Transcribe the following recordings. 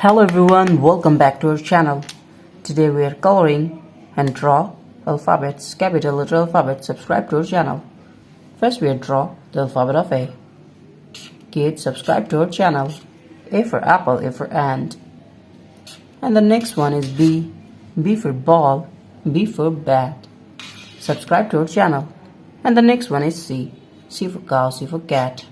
Hello everyone, welcome back to our channel. Today we are coloring and draw alphabets, capital letter alphabet. Subscribe to our channel. First we draw the alphabet of A. Kids, subscribe to our channel. A for apple, A for ant. And the next one is B. B for ball, B for bat. Subscribe to our channel. And the next one is C. C for cow, C for cat.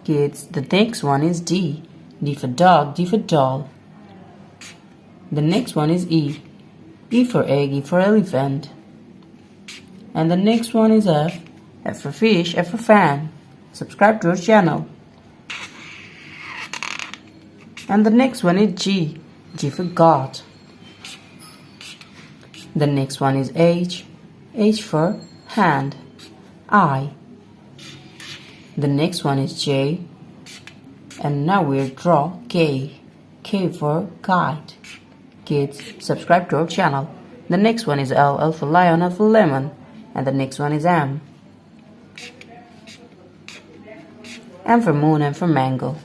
Kids, the next one is D. D for dog, D for doll. The next one is E. E for egg, E for elephant. And the next one is F. F for fish, F for fan. Subscribe to our channel. And the next one is G. G for God. The next one is H. H for hand. I. The next one is J. And now we'll draw K. K for kite. Kids, subscribe to our channel. The next one is L. L for lion, L for lemon. And the next one is M. M for moon, M for mango.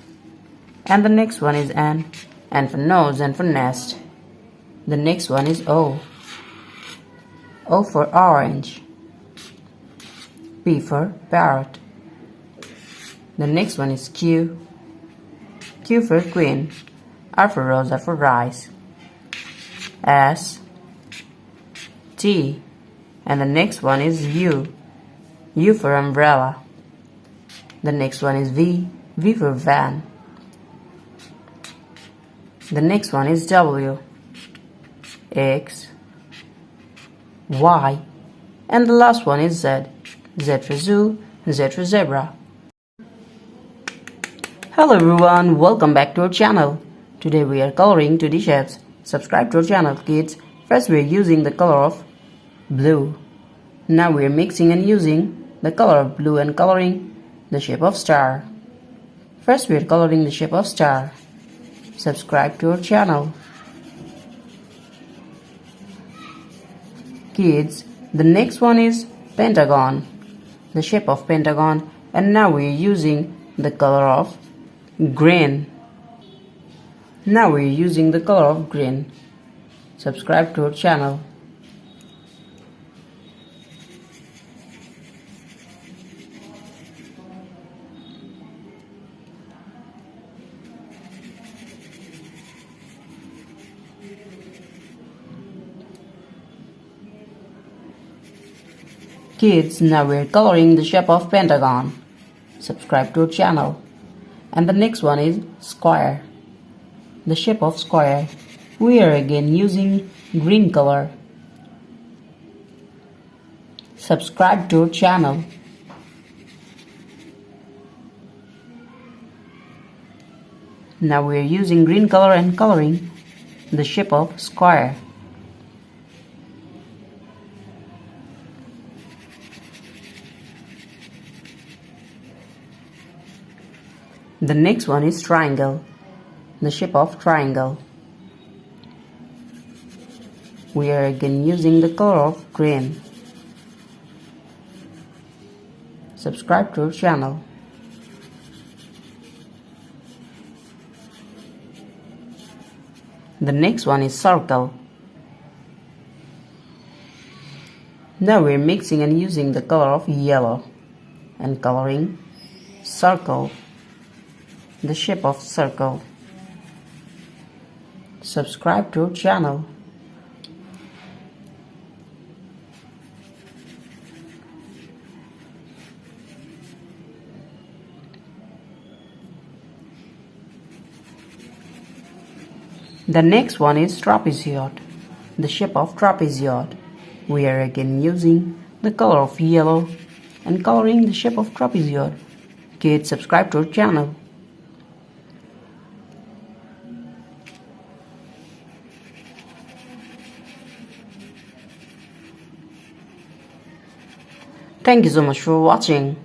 And the next one is N. N for nose, N for nest. The next one is O. O for orange. P for parrot. The next one is Q. Q for queen. R for rose, R for rice. S. T. And the next one is U. U for umbrella. The next one is V. V for van. The next one is W. X. Y. And the last one is Z. Z for zoo, Z for zebra. Hello everyone, welcome back to our channel. Today we are coloring 2D shapes. Subscribe to our channel, kids. First we are using the color of blue. Now we are mixing and using the color of blue and coloring the shape of star. First we are coloring the shape of star. Subscribe to our channel. Kids, the next one is pentagon. The shape of pentagon. And now we are using the color of green. Now we are using the color of green. Subscribe to our channel. Kids, now we are coloring the shape of pentagon. Subscribe to our channel. And the next one is square. The shape of square. We are again using green color. Subscribe to our channel. Now we are using green color and coloring the shape of square. The next one is triangle. The shape of triangle. We are again using the color of green. Subscribe to our channel. The next one is circle. Now we are mixing and using the color of yellow and coloring circle. The shape of circle. Subscribe to our channel. The next one is trapezoid. The shape of trapezoid. We are again using the color of yellow and coloring the shape of trapezoid. Kids, subscribe to our channel. Thank you so much for watching.